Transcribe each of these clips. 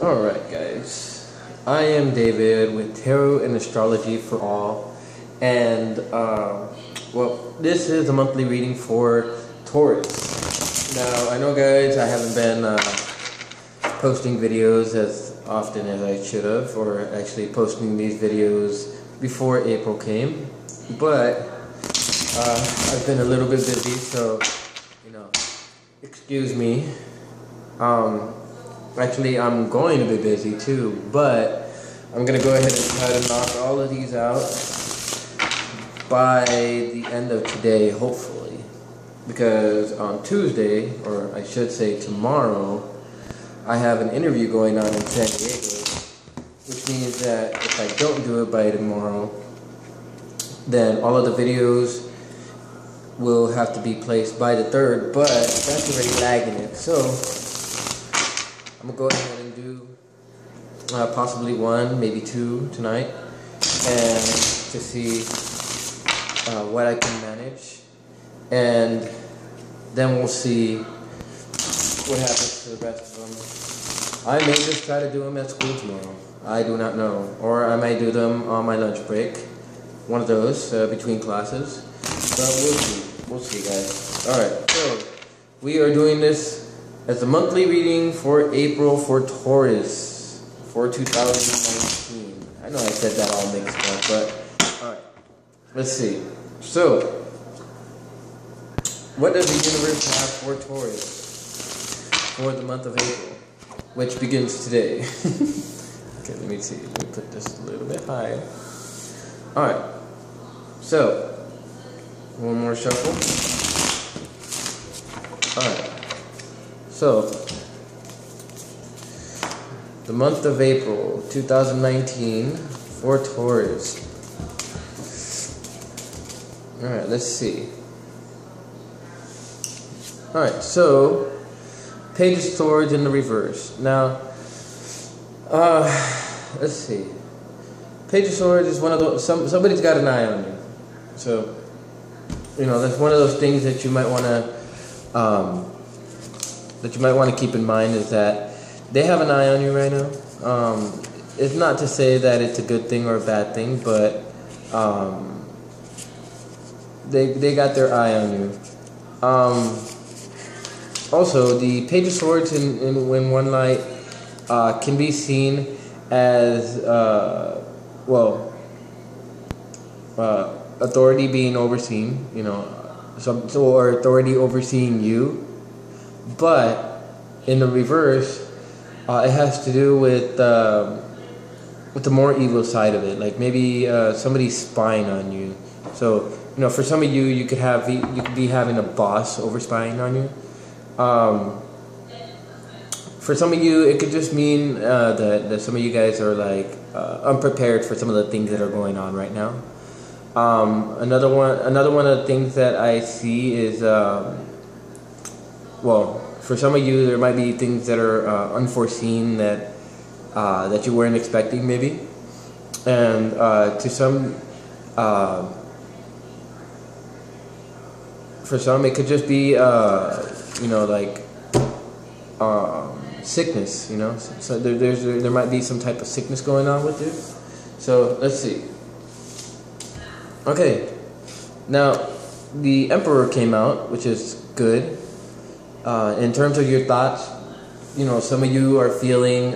Alright guys, I am David with Tarot and Astrology for All, and well, this is a monthly reading for Taurus. Now, I know guys, I haven't been posting videos as often as I should have, or actually posting these videos before April came, but I've been a little bit busy, so, excuse me. Actually, I'm going to be busy too, but I'm going to go ahead and try to knock all of these out by the end of today, hopefully. Because on Tuesday, or I should say tomorrow, I have an interview going on in San Diego, which means that if I don't do it by tomorrow, then all of the videos will have to be placed by the 3rd, but that's already lagging it. So I'm going to go ahead and do possibly 1, maybe 2 tonight, and to see what I can manage, and then we'll see what happens to the rest of them. I may just try to do them at school tomorrow. I do not know. Or I might do them on my lunch break. One of those between classes. But we'll see. We'll see, guys. Alright, so we are doing this as a monthly reading for April for Taurus for 2019. I know I said that all mixed up, but alright. Let's see. So, what does the universe have for Taurus for the month of April, which begins today? Okay, let me see. Let me put this a little bit higher. Alright. So, one more shuffle. Alright. So, the month of April 2019 for Taurus. Alright, let's see. Alright, so Page of Swords in the reverse. Now, let's see. Page of Swords is one of those, somebody's got an eye on you. So, that's one of those things that you might want to keep in mind, is that they have an eye on you right now. It's not to say that it's a good thing or a bad thing, but they got their eye on you. Also, the Page of Swords in one light can be seen as authority being overseen, or authority overseeing you. But in the reverse, it has to do with the more evil side of it. Like maybe somebody's spying on you. So for some of you, you could be having a boss over spying on you. For some of you, it could just mean that some of you guys are like unprepared for some of the things that are going on right now. Another one of the things that I see is for some of you, there might be things that are unforeseen that you weren't expecting, maybe, and to some, for some, it could just be sickness. So there might be some type of sickness going on with you. So let's see. Okay, now the Emperor came out, which is good. In terms of your thoughts, some of you are feeling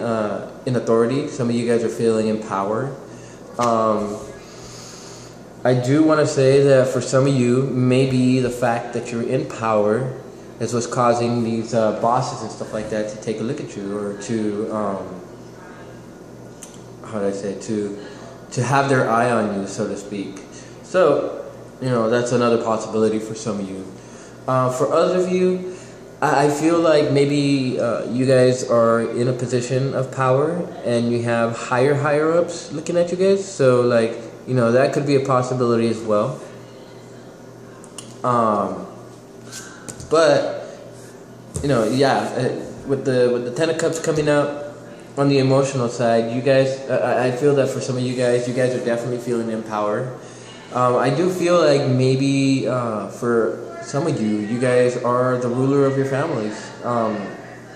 in authority. Some of you guys are feeling in power. I do want to say that for some of you, maybe the fact that you're in power is what's causing these bosses and stuff like that to take a look at you, or to to have their eye on you, so to speak. So, that's another possibility for some of you. For others of you, I feel like maybe you guys are in a position of power and you have higher-ups looking at you guys. So, that could be a possibility as well. But, with the Ten of Cups coming up on the emotional side, you guys, I feel that for some of you guys are definitely feeling in power. I do feel like maybe for some of you guys are the ruler of your families.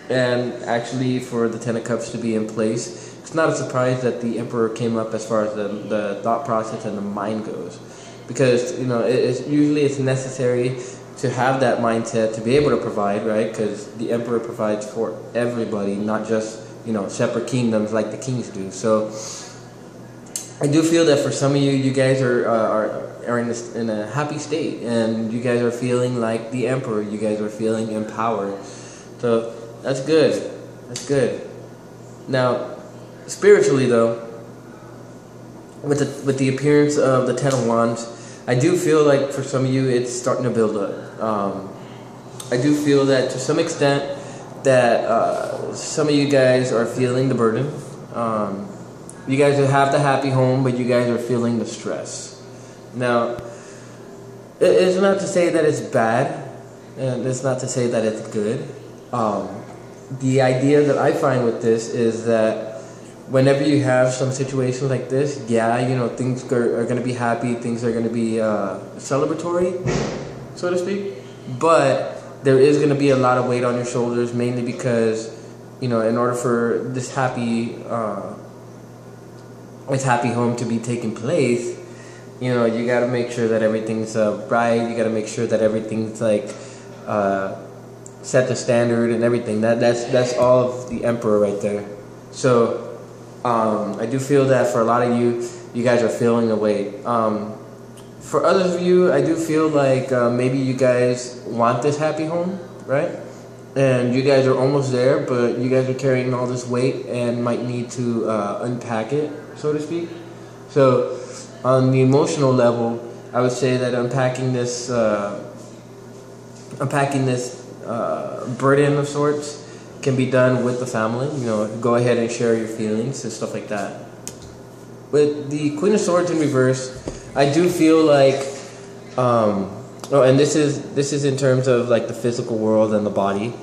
And actually, for the Ten of Cups to be in place, it's not a surprise that the Emperor came up as far as the thought process and the mind goes, because it's necessary to have that mindset to be able to provide, right? Because the Emperor provides for everybody, not just separate kingdoms like the kings do. So I do feel that for some of you, you guys are in a happy state, and you guys are feeling like the Emperor. You guys are feeling empowered. So that's good. That's good. Now, spiritually though, with the appearance of the Ten of Wands, I do feel like for some of you it's starting to build up. I do feel that to some extent that some of you guys are feeling the burden. You guys have the happy home, but you guys are feeling the stress. Now, it's not to say that it's bad, and it's not to say that it's good. The idea that I find with this is that whenever you have some situation like this, things are going to be happy, things are going to be celebratory, so to speak, but there is going to be a lot of weight on your shoulders, mainly because, in order for this happy home to be taking place, you got to make sure that everything's right, you got to make sure that everything's like set the standard and everything. That's all of the Emperor right there. So I do feel that for a lot of you guys are feeling the weight. For others of you, I do feel like maybe you guys want this happy home, right? And you guys are almost there, but you guys are carrying all this weight and might need to unpack it, so to speak. So on the emotional level, I would say that unpacking this burden of sorts can be done with the family. Go ahead and share your feelings and stuff like that. With the Queen of Swords in reverse, I do feel like, and this is in terms of like the physical world and the body.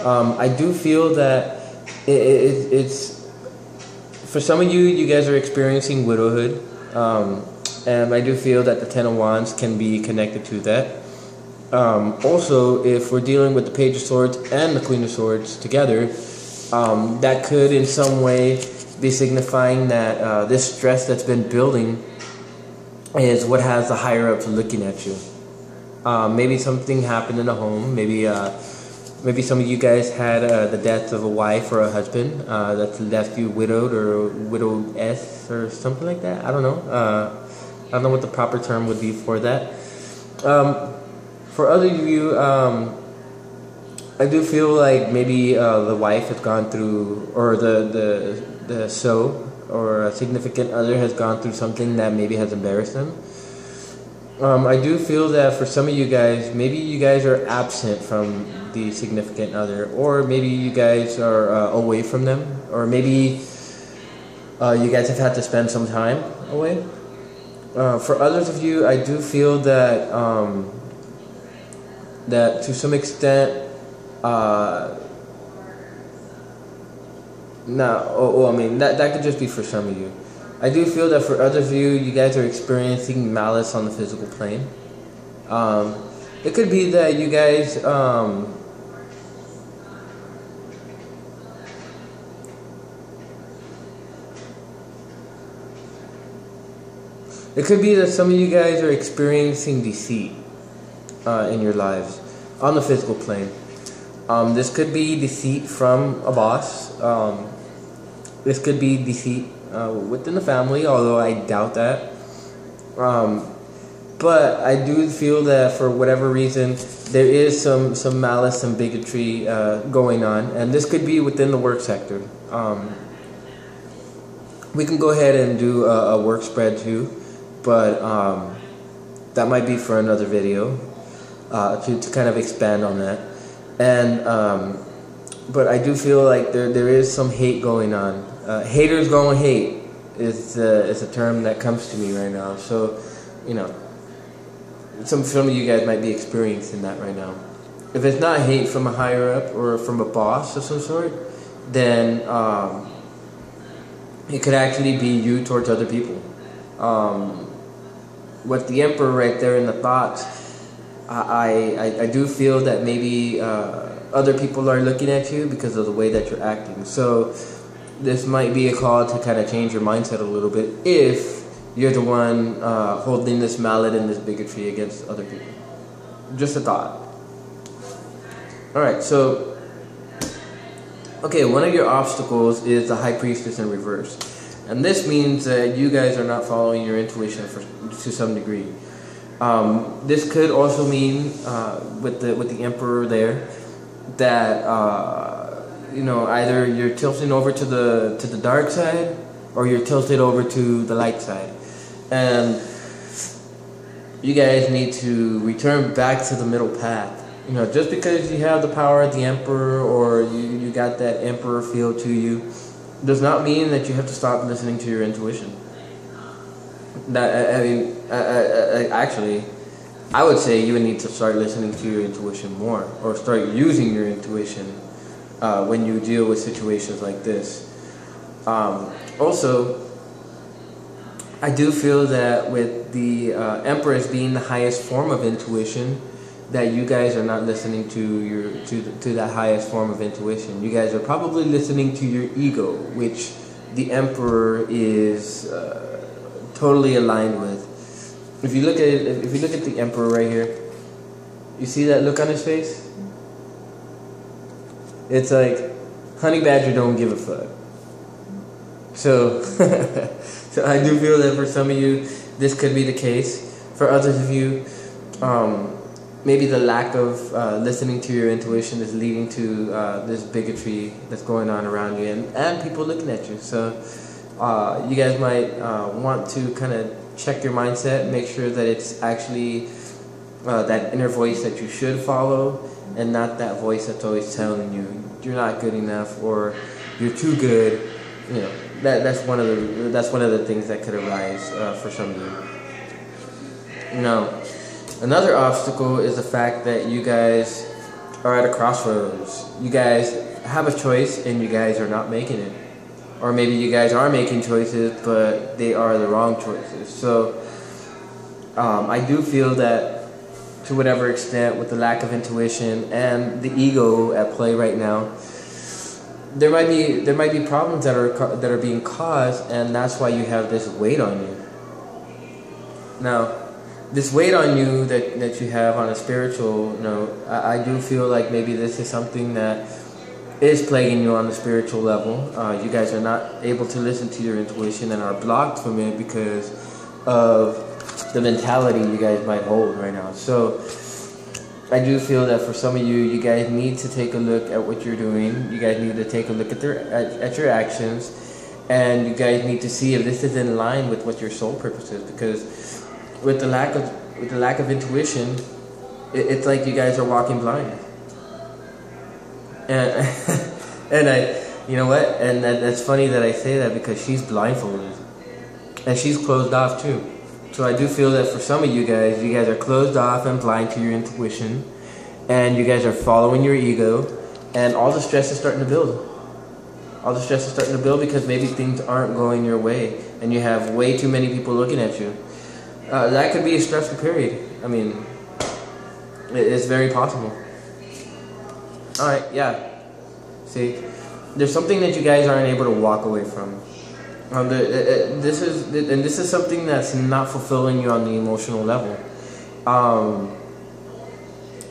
I do feel that it's for some of you guys are experiencing widowhood, and I do feel that the Ten of Wands can be connected to that. Also, if we're dealing with the Page of Swords and the Queen of Swords together, that could in some way be signifying that this stress that's been building is what has the higher-ups looking at you. Maybe something happened in the home. Maybe some of you guys had the death of a wife or a husband that's left you widowed or widowed-esque or something like that. I don't know. I don't know what the proper term would be for that. For other of you, I do feel like maybe the wife has gone through, or the or a significant other has gone through something that maybe has embarrassed them. I do feel that for some of you guys, maybe you guys are absent from the significant other, or maybe you guys are away from them, or maybe you guys have had to spend some time away. For others of you, I do feel that that to some extent, I mean that could just be for some of you. I do feel that for others of you, you guys are experiencing malice on the physical plane. It could be that you guys it could be that some of you guys are experiencing deceit in your lives on the physical plane. This could be deceit from a boss. This could be deceit within the family, although I doubt that. But I do feel that for whatever reason, there is some malice, some bigotry going on, and this could be within the work sector. We can go ahead and do a work spread too, but that might be for another video to kind of expand on that. And but I do feel like there is some hate going on. Haters gonna hate is a term that comes to me right now. So, some of you guys might be experiencing that right now. If it's not hate from a higher up or from a boss of some sort, then it could actually be you towards other people. With the Emperor right there in the thoughts, I do feel that maybe other people are looking at you because of the way that you're acting. So this might be a call to kind of change your mindset a little bit if you're the one holding this mallet and this bigotry against other people. Just a thought. Alright, so, okay, one of your obstacles is the High Priestess in reverse. And this means that you guys are not following your intuition to some degree. This could also mean, with the Emperor there, that either you're tilting over to the dark side, or you're tilted over to the light side, and you guys need to return back to the middle path. Just because you have the power of the Emperor, or you got that Emperor feel to you, does not mean that you have to stop listening to your intuition. Actually, I would say you would need to start listening to your intuition more, or start using your intuition when you deal with situations like this. Also, I do feel that with the Empress being the highest form of intuition, that you guys are not listening to that highest form of intuition. You guys are probably listening to your ego, which the Emperor is totally aligned with. If you look at the Emperor right here, you see that look on his face? It's like, honey badger don't give a fuck. So, so I do feel that for some of you, this could be the case. For others of you, maybe the lack of listening to your intuition is leading to this bigotry that's going on around you, and people looking at you. So you guys might want to kind of check your mindset, make sure that it's actually that inner voice that you should follow, and not that voice that's always telling you you're not good enough or you're too good. That's one of the things that could arise for some of you. Now, another obstacle is the fact that you guys are at a crossroads. You guys have a choice and you guys are not making it. Or maybe you guys are making choices, but they are the wrong choices. So I do feel that to whatever extent, with the lack of intuition and the ego at play right now, there might be problems that are being caused, and that's why you have this weight on you. Now, this weight on you that you have on a spiritual note, I do feel like maybe this is something that is plaguing you on the spiritual level. You guys are not able to listen to your intuition and are blocked from it because of the mentality you guys might hold right now. So I do feel that for some of you, you guys need to take a look at what you're doing. You guys need to take a look at your actions, and you guys need to see if this is in line with what your soul purpose is. Because with the lack of intuition, it's like you guys are walking blind. And you know what? And that's funny that I say that, because she's blindfolded, and she's closed off too. So I do feel that for some of you guys are closed off and blind to your intuition, and you guys are following your ego, and all the stress is starting to build. All the stress is starting to build because maybe things aren't going your way, and you have way too many people looking at you. That could be a stressful period. I mean, it's very possible. Alright, yeah. See, there's something that you guys aren't able to walk away from. This is something that's not fulfilling you on the emotional level.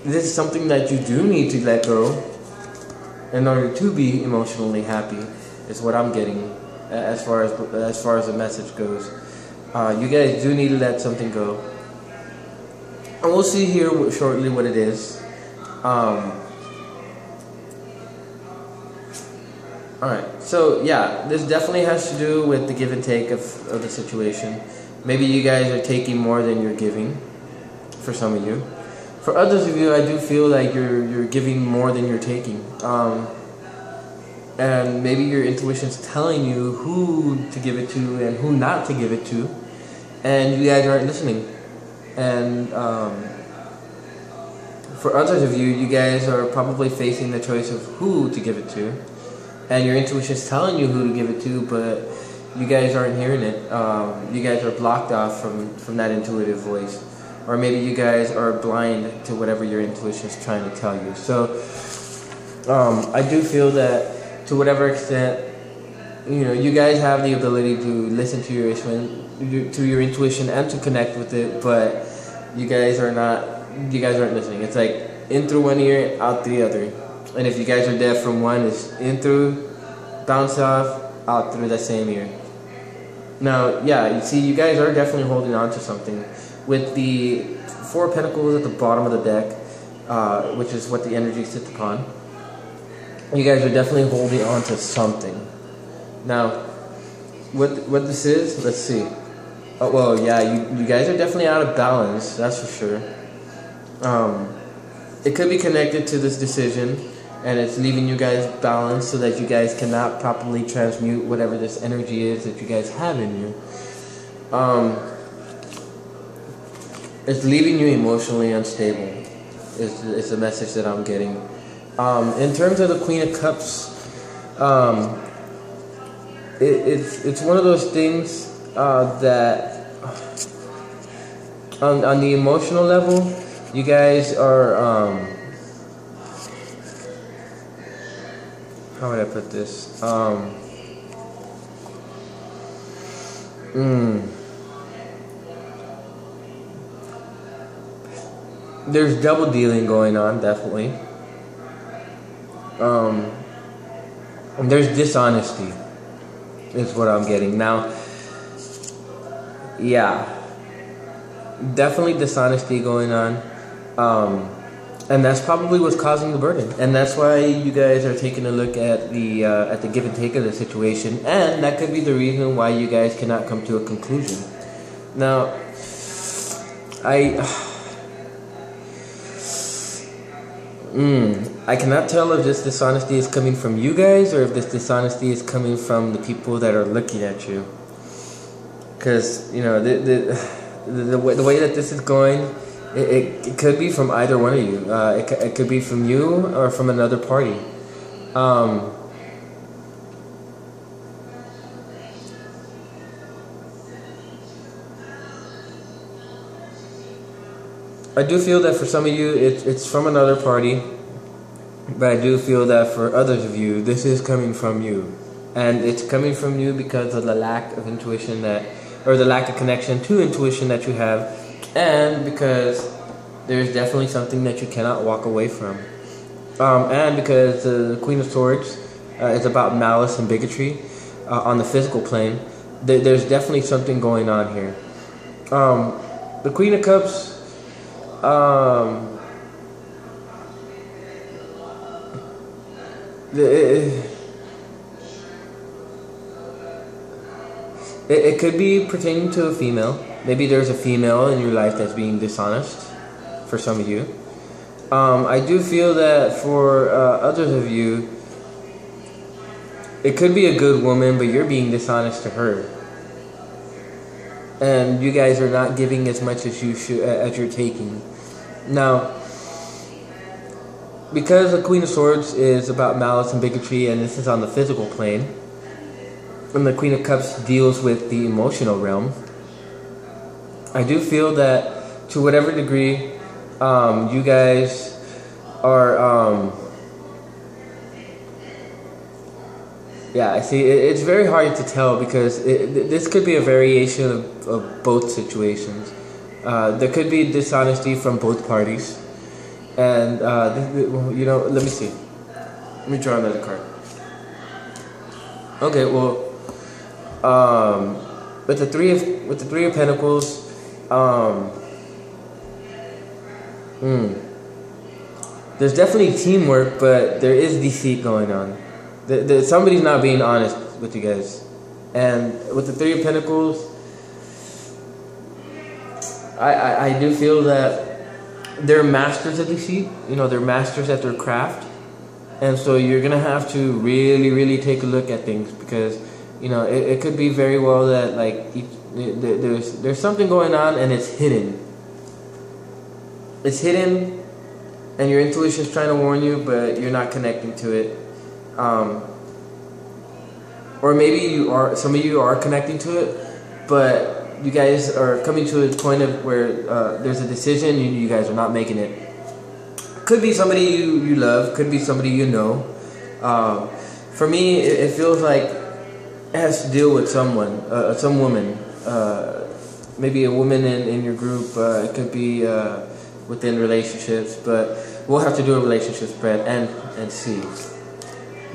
This is something that you do need to let go in order to be emotionally happy. Is what I'm getting as far as the message goes. You guys do need to let something go, and we'll see here shortly what it is. Alright, so yeah, this definitely has to do with the give and take of the situation. Maybe you guys are taking more than you're giving, for some of you. For others of you, I do feel like you're giving more than you're taking. And maybe your intuition's telling you who to give it to and who not to give it to, and you guys aren't listening. And for others of you, you guys are probably facing the choice of who to give it to. And your intuition's telling you who to give it to, but you guys aren't hearing it. You guys are blocked off from that intuitive voice. Or maybe you guys are blind to whatever your intuition's trying to tell you. So I do feel that to whatever extent, you guys have the ability to listen to your intuition and to connect with it, but you guys aren't listening. It's like in through one ear, out through the other. And if you guys are deaf from one, it's in through, bounce off, out through that same ear. Now, yeah, you see, you guys are definitely holding on to something. With the 4 of Pentacles at the bottom of the deck, which is what the energy sits upon, you guys are definitely holding on to something. Now, what this is, let's see. Oh, well, yeah, you guys are definitely out of balance, that's for sure. It could be connected to this decision, and it's leaving you guys balanced so that you guys cannot properly transmute whatever this energy is that you guys have in you. It's leaving you emotionally unstable, is the message that I'm getting. In terms of the Queen of Cups, it's one of those things that on the emotional level, you guys are, how would I put this? There's double dealing going on, definitely. And there's dishonesty, is what I'm getting. Now, yeah, definitely dishonesty going on. And that's probably what's causing the burden, and that's why you guys are taking a look at the give and take of the situation, and that could be the reason why you guys cannot come to a conclusion. Now, I cannot tell if this dishonesty is coming from you guys or if this dishonesty is coming from the people that are looking at you, because the way that this is going. It could be from either one of you. It could be from you or from another party. I do feel that for some of you it's from another party, but I do feel that for others of you this is coming from you, and it's coming from you because of the lack of intuition or the lack of connection to intuition that you have. And because there's definitely something that you cannot walk away from. And because the Queen of Swords is about malice and bigotry on the physical plane, there's definitely something going on here. The Queen of Cups, it could be pertaining to a female. Maybe there's a female in your life that's being dishonest for some of you. I do feel that for others of you, it could be a good woman, but you're being dishonest to her. And you guys are not giving as much as you should, as you're taking. Now, because the Queen of Swords is about malice and bigotry, and this is on the physical plane, and the Queen of Cups deals with the emotional realm, I do feel that to whatever degree you guys are, yeah, I see, it's very hard to tell because this could be a variation of both situations. There could be dishonesty from both parties. And, let me see. Let me draw another card. Okay, well, with the Three of Pentacles, there's definitely teamwork, but there is deceit going on. Somebody's not being honest with you guys. And with the Three of Pentacles, I do feel that they're masters of deceit. They're masters at their craft. And so you're going to have to really, really take a look at things because, it could be very well that, there's something going on and it's hidden. It's hidden and your intuition's trying to warn you, but you're not connecting to it. Or maybe some of you are connecting to it, but you guys are coming to a point of where there's a decision, you guys are not making it. Could be somebody you love, could be somebody you know. For me, it feels like it has to deal with someone, some woman. Maybe a woman in your group. It could be within relationships, but we'll have to do a relationship spread and see.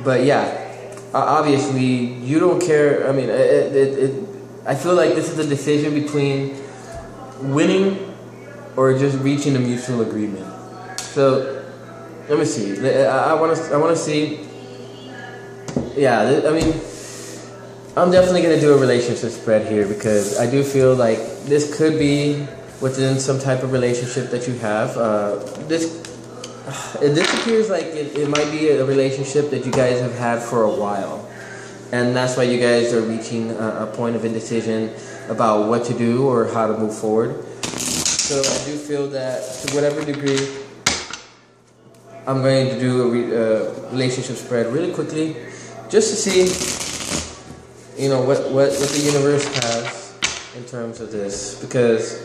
But yeah, obviously you don't care. I mean, I feel like this is a decision between winning or just reaching a mutual agreement. So let me see. I want to see. Yeah, I mean, I'm definitely gonna do a relationship spread here because I do feel like this could be within some type of relationship that you have. This appears like it might be a relationship that you guys have had for a while, and that's why you guys are reaching a point of indecision about what to do or how to move forward. So I do feel that to whatever degree, I'm going to do a relationship spread really quickly, just to see, you know, what the universe has in terms of this, because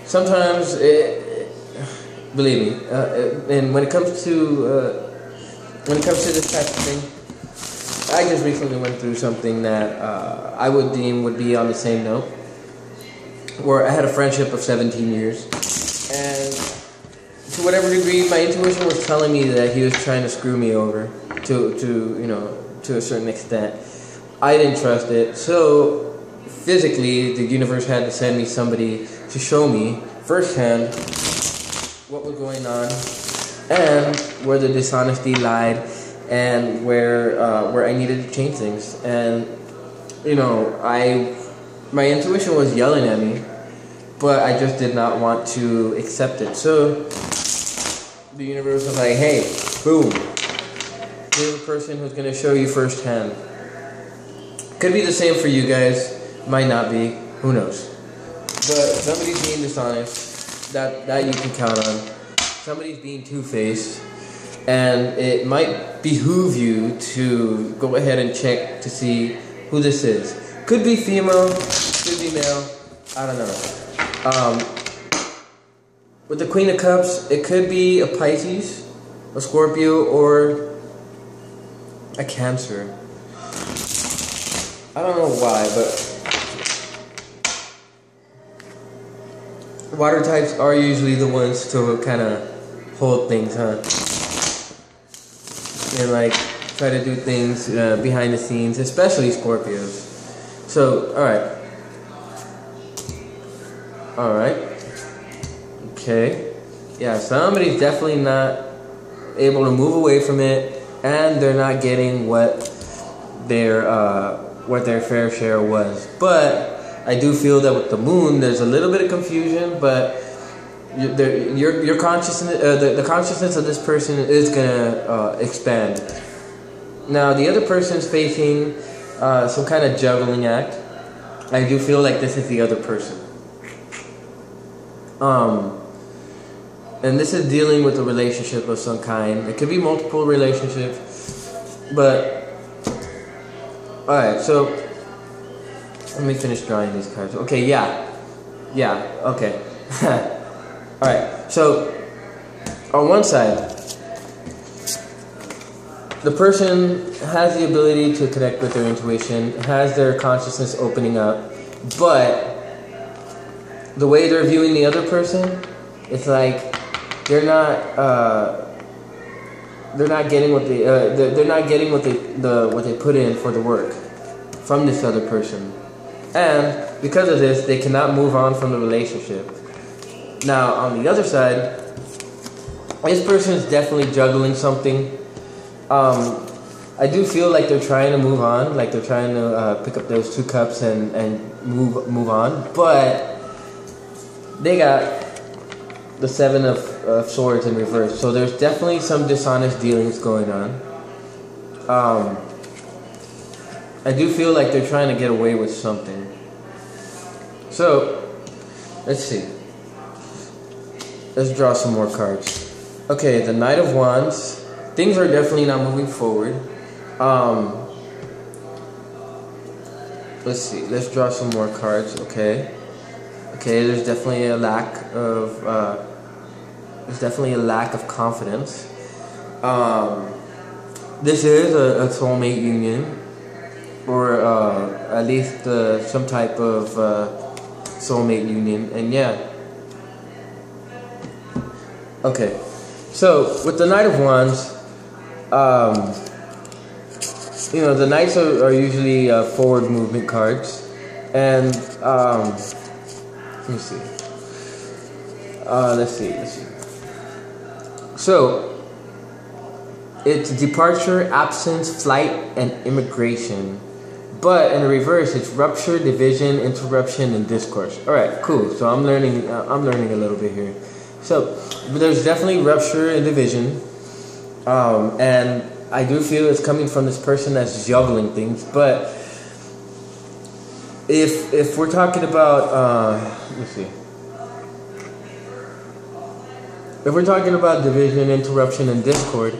sometimes believe me, and when it comes to this type of thing, I just recently went through something that I would deem would be on the same note, where I had a friendship of 17 years, and to whatever degree, my intuition was telling me that he was trying to screw me over to a certain extent. I didn't trust it, so physically the universe had to send me somebody to show me firsthand what was going on and where the dishonesty lied and where I needed to change things. And my intuition was yelling at me, but I just did not want to accept it. So the universe was like, hey, boom, here's a person who's going to show you firsthand. Could be the same for you guys, might not be, who knows. But somebody's being dishonest, that you can count on. Somebody's being two-faced, and it might behoove you to go ahead and check to see who this is. Could be female, could be male, I don't know. With the Queen of Cups, it could be a Pisces, a Scorpio, or a Cancer. I don't know why, but water types are usually the ones to kind of hold things, huh? And like try to do things behind the scenes, especially Scorpios. So, alright, okay, yeah, somebody's definitely not able to move away from it, and they're not getting what their fair share was. But I do feel that with the moon, there's a little bit of confusion, but your consciousness, the consciousness of this person is gonna expand. Now, the other person's facing some kind of juggling act. I do feel like this is the other person. And this is dealing with a relationship of some kind. It could be multiple relationships, but alright, so let me finish drawing these cards. Okay, yeah, okay. Alright, so on one side, the person has the ability to connect with their intuition, has their consciousness opening up, but the way they're viewing the other person, it's like they're not getting what they put in for the work from this other person, and because of this, they cannot move on from the relationship. Now, on the other side, this person is definitely juggling something. I do feel like they're trying to move on, like they're trying to pick up those 2 cups and move on, but they got the 7 of Swords in reverse. So there's definitely some dishonest dealings going on. I do feel like they're trying to get away with something. So, let's see. Let's draw some more cards. Okay, the Knight of Wands. Things are definitely not moving forward. Let's see. Let's draw some more cards. Okay, there's definitely a lack of There's definitely a lack of confidence. This is a soulmate union, or at least some type of soulmate union, and yeah. Okay, so with the Knight of Wands, you know, the Knights are usually forward movement cards, and let me see. Let's see. So it's departure, absence, flight, and immigration. But in the reverse, it's rupture, division, interruption, and discourse. All right, cool. So I'm learning a little bit here. So there's definitely rupture and division, and I do feel it's coming from this person that's juggling things. But if we're talking about, let's see. If we're talking about division, interruption, and discord,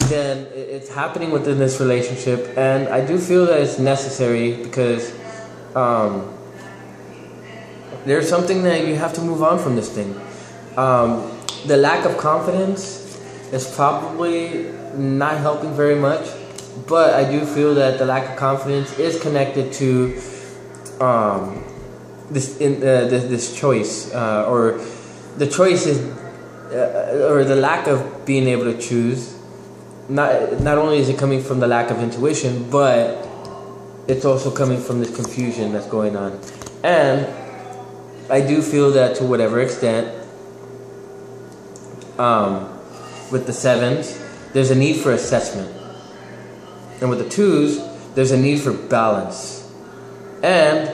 then it's happening within this relationship, and I do feel that it's necessary because there's something that you have to move on from this thing. The lack of confidence is probably not helping very much, but I do feel that the lack of confidence is connected to this choice, or the choice is, or the lack of being able to choose. Not only is it coming from the lack of intuition, but it's also coming from this confusion that's going on. And I do feel that to whatever extent, with the sevens, there's a need for assessment. And with the twos, there's a need for balance. And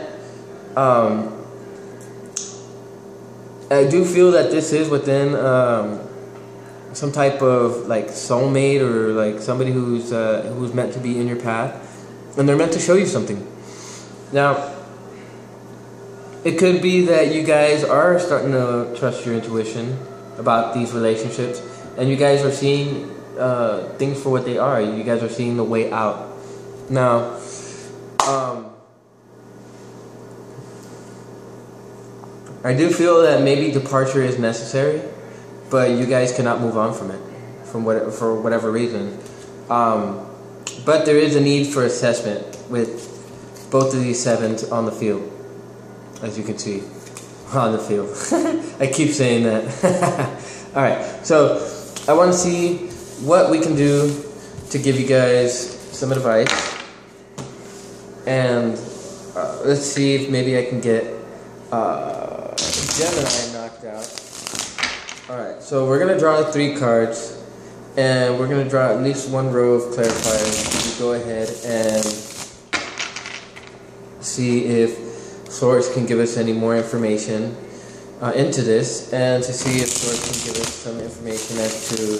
I do feel that this is within some type of like soulmate, or like somebody who's meant to be in your path, and they're meant to show you something. Now, it could be that you guys are starting to trust your intuition about these relationships, and you guys are seeing things for what they are. You guys are seeing the way out. Now, I do feel that maybe departure is necessary, but you guys cannot move on from it, for whatever reason. But there is a need for assessment with both of these sevens on the field, as you can see, on the field. I keep saying that. All right, so I want to see what we can do to give you guys some advice, and let's see if maybe I can get Gemini knocked out. Alright, so we're going to draw 3 cards, and we're going to draw at least 1 row of clarifiers. We go ahead and see if Source can give us any more information into this, and to see if Source can give us some information as to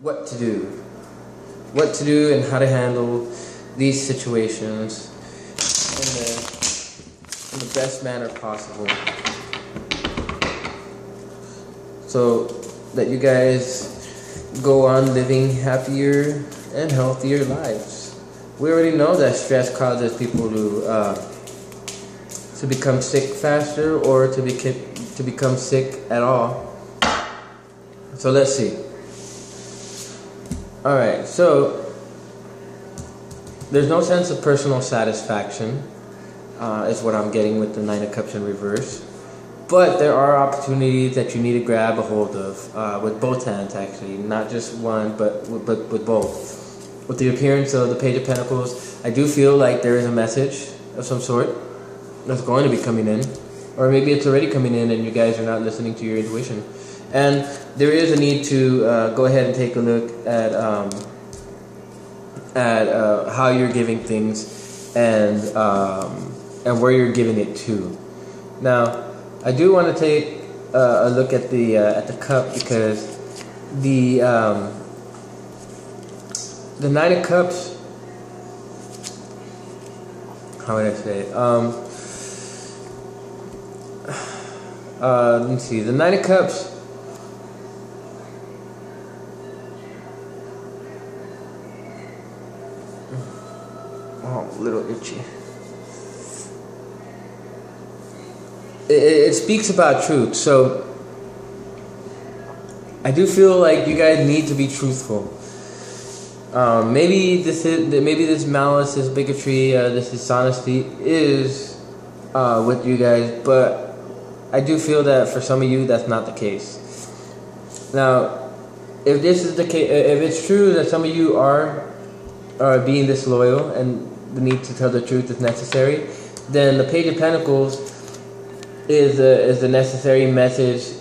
what to do and how to handle these situations in the best manner possible, so that you guys go on living happier and healthier lives. We already know that stress causes people to become sick faster, or to become sick at all. So let's see. Alright, so there's no sense of personal satisfaction, is what I'm getting with the Nine of Cups in reverse. But there are opportunities that you need to grab a hold of, with both hands actually, not just one, but with both. With the appearance of the Page of Pentacles, I do feel like there is a message of some sort that's going to be coming in, or maybe it's already coming in and you guys are not listening to your intuition. And there is a need to go ahead and take a look at how you're giving things, and where you're giving it to. Now, I do want to take a look at the cup, because the Nine of Cups, how would I say it? Let me see. The Nine of Cups, oh, a little itchy. It speaks about truth. So I do feel like you guys need to be truthful. Maybe this malice, this bigotry, this dishonesty is with you guys, but I do feel that for some of you that's not the case. Now, if this is the case, if it's true that some of you are being disloyal and the need to tell the truth is necessary, then the Page of Pentacles is the necessary message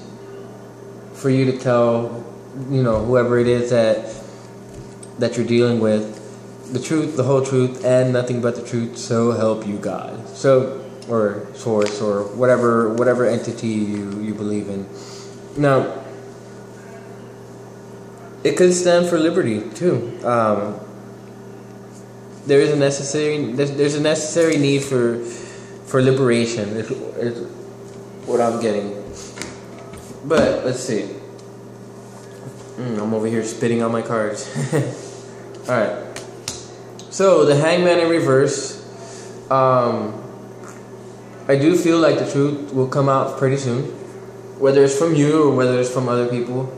for you to tell, whoever it is that you're dealing with, the truth, the whole truth, and nothing but the truth. So help you God. So, or source, or whatever entity you believe in. Now, it could stand for liberty too. There's a necessary need for liberation. Is what I'm getting. But let's see. I'm over here spitting on my cards. All right. So the Hangman in reverse. I do feel like the truth will come out pretty soon, whether it's from you or whether it's from other people.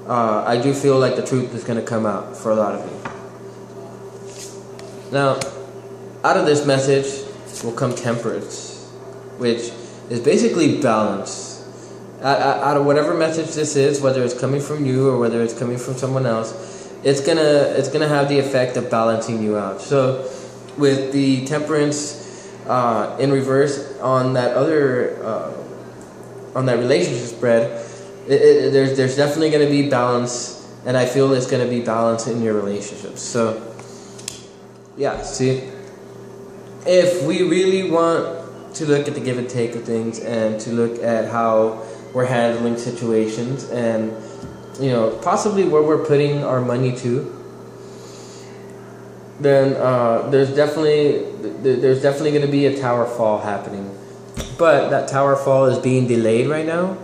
I do feel like the truth is going to come out for a lot of you. Now, out of this message will come temperance, which is basically balance. Out of whatever message this is, whether it's coming from you or whether it's coming from someone else, it's gonna have the effect of balancing you out. So, with the temperance in reverse on that other on that relationship spread, there's definitely going to be balance, and I feel it's going to be balance in your relationships. So, yeah, see, if we really want to look at the give and take of things and to look at how we're handling situations and, possibly where we're putting our money to, then there's definitely going to be a tower fall happening. But that tower fall is being delayed right now.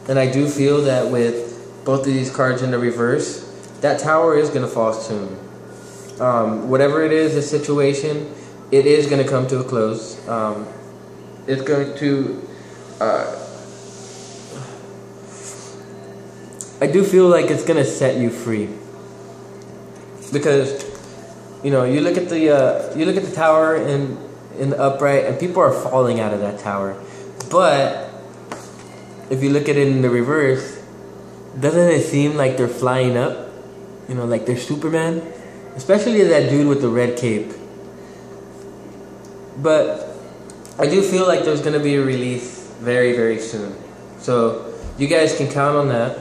And I do feel that with both of these cards in the reverse, that tower is going to fall soon. Whatever it is, the situation, it is going to come to a close. It's going to... I do feel like it's going to set you free. Because, you look at the tower in the upright, and people are falling out of that tower. But if you look at it in the reverse, doesn't it seem like they're flying up? Like they're Superman? Especially that dude with the red cape. But I do feel like there's going to be a release very, very soon. So you guys can count on that.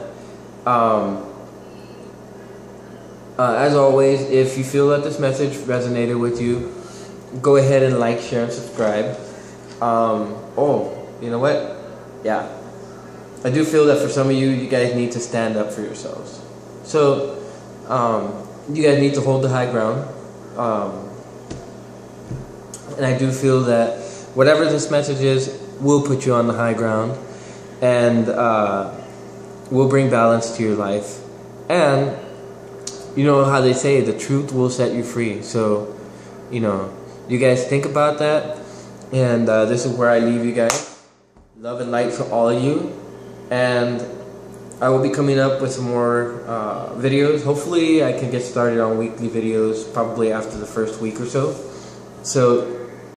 As always, if you feel that this message resonated with you, go ahead and like, share, and subscribe. You know what? Yeah. I do feel that for some of you guys need to stand up for yourselves. So, you guys need to hold the high ground. And I do feel that whatever this message is will put you on the high ground and will bring balance to your life. And you know how they say the truth will set you free. So, you guys think about that. And this is where I leave you guys. Love and light for all of you. And I will be coming up with some more videos. Hopefully I can get started on weekly videos probably after the first week or so. So